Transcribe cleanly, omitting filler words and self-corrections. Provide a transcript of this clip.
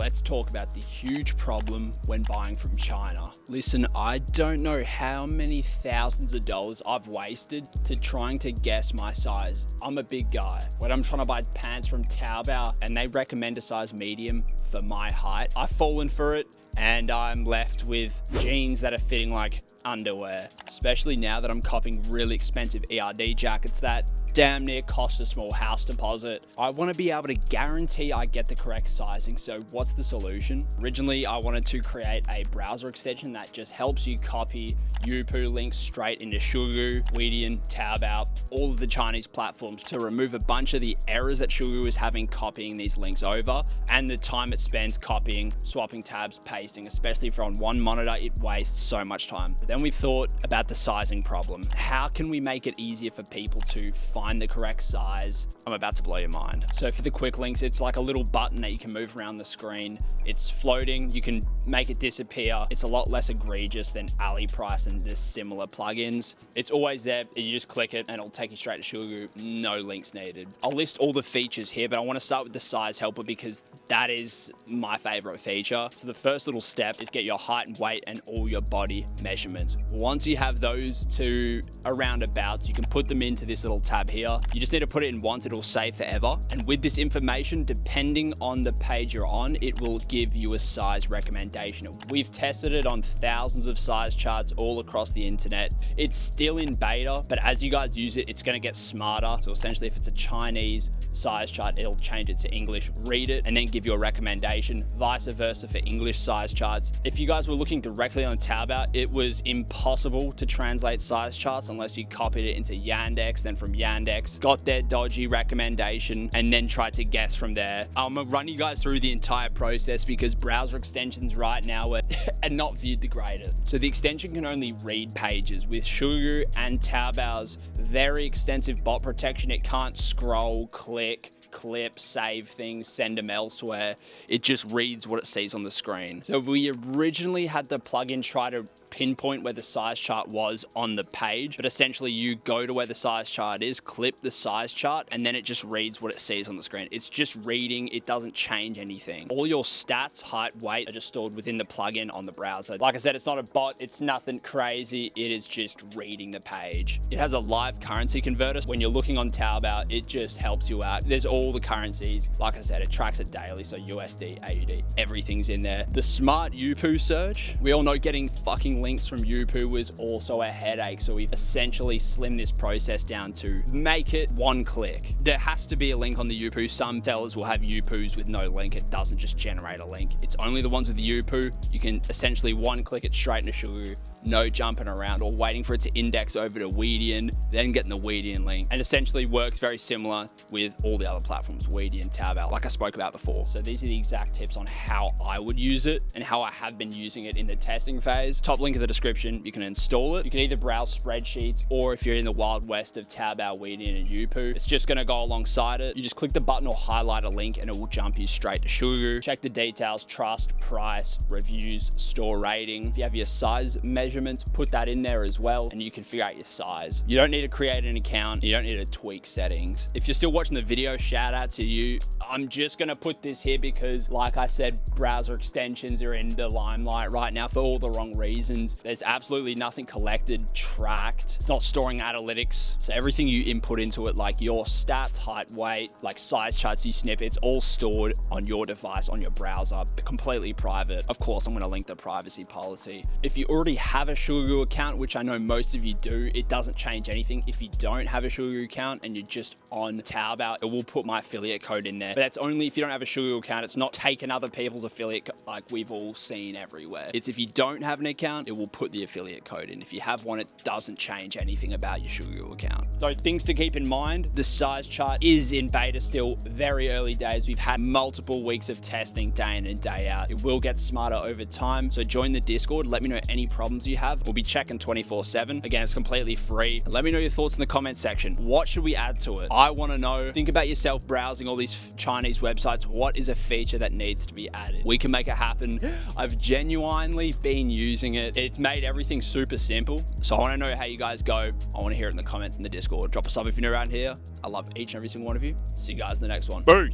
let's talk about the huge problem when buying from China. Listen, I don't know how many thousands of dollars I've wasted to trying to guess my size. I'm a big guy. When I'm trying to buy pants from Taobao and they recommend a size medium for my height, I've fallen for it and I'm left with jeans that are fitting like underwear, especially now that I'm copying really expensive ERD jackets that damn near cost a small house deposit. I want to be able to guarantee I get the correct sizing. So what's the solution? Originally, I wanted to create a browser extension that just helps you copy Youpu links straight into Shugu, Weidian, Taobao, all of the Chinese platforms to remove a bunch of the errors that Shugu is having copying these links over and the time it spends copying, swapping tabs, pasting, especially if you're on one monitor, it wastes so much time. But then we thought about the sizing problem. How can we make it easier for people to find the correct size? I'm about to blow your mind. So for the quick links, it's like a little button that you can move around the screen. It's floating, you can make it disappear. It's a lot less egregious than AliPrice and the similar plugins. It's always there, you just click it and it'll take you straight to Shugu, no links needed. I'll list all the features here, but I want to start with the size helper because that is my favorite feature. So the first little step is get your height and weight and all your body measurements. Once you have those two around about, you can put them into this little tab here. You just need to put it in once, it'll save forever. And with this information, depending on the page you're on, it will give you a size recommendation. We've tested it on thousands of size charts all across the internet. It's still in beta, but as you guys use it, it's going to get smarter. So essentially, if it's a Chinese size chart, it'll change it to English, read it, and then give you a recommendation. Vice versa for English size charts. If you guys were looking directly on Taobao, it was impossible to translate size charts unless you copied it into Yandex, then from Yandex, got their dodgy recommendation, and then tried to guess from there. I'm gonna run you guys through the entire process because browser extensions right now are not viewed the greatest. So the extension can only read pages. With Shugu and Taobao's very extensive bot protection, it can't scroll, click, clip, save things, send them elsewhere. It just reads what it sees on the screen. So we originally had the plugin try to pinpoint where the size chart was on the page, but essentially you go to where the size chart is, clip the size chart, and then it just reads what it sees on the screen. It's just reading, it doesn't change anything. All your stats, height, weight are just stored within the plugin on the browser. Like I said, it's not a bot, it's nothing crazy, it is just reading the page. It has a live currency converter. When you're looking on Taobao, it just helps you out. There's all the currencies. Like I said, it tracks it daily, so USD, AUD, everything's in there. The smart Youpu search, we all know getting fucking links from Youpu was also a headache, so we've essentially slimmed this process down to make it one click. There has to be a link on the Youpu. Some sellers will have Youpus with no link. It doesn't just generate a link. It's only the ones with the Youpu. You can essentially one click it straight into Shugu. No jumping around or waiting for it to index over to Weidian, then getting the Weidian link. And essentially works very similar with all the other platforms, Weidian, Taobao, like I spoke about before. So these are the exact tips on how I would use it and how I have been using it in the testing phase. Top link in the description, you can install it. You can either browse spreadsheets, or if you're in the wild west of Taobao, Weidian, and Youpu, it's just gonna go alongside it. You just click the button or highlight a link and it will jump you straight to Shugu. Check the details, trust, price, reviews, store rating. If you have your size measurements, put that in there as well, and you can figure out your size. You don't need to create an account. You don't need to tweak settings. If you're still watching the video, shout out to you. I'm just gonna put this here because, like I said, browser extensions are in the limelight right now for all the wrong reasons. There's absolutely nothing collected, tracked. It's not storing analytics. So everything you input into it, like your stats, height, weight, like size charts you snip, it's all stored on your device, on your browser, completely private. Of course, I'm gonna link the privacy policy. If you already have a Shugu account, which I know most of you do, it doesn't change anything. If you don't have a Shugu account and you're just on Taobao, it will put my affiliate code in there. But that's only if you don't have a Shugu account. It's not taking other people's affiliate like we've all seen everywhere. It's if you don't have an account, it will put the affiliate code in. If you have one, it doesn't change anything about your Shugu account. So things to keep in mind, the size chart is in beta still, very early days. We've had multiple weeks of testing day in and day out. It will get smarter over time. So join the Discord. Let me know any problems you have. We'll be checking 24/7. Again, it's completely free. Let me know your thoughts in the comment section. What should we add to it? I want to know. Think about yourself browsing all these Chinese websites. What is a feature that needs to be added? We can make it happen. I've genuinely been using it. It's made everything super simple. So I want to know how you guys go. I want to hear it in the comments in the Discord. Drop a sub if you're new around here. I love each and every single one of you. See you guys in the next one. Peace.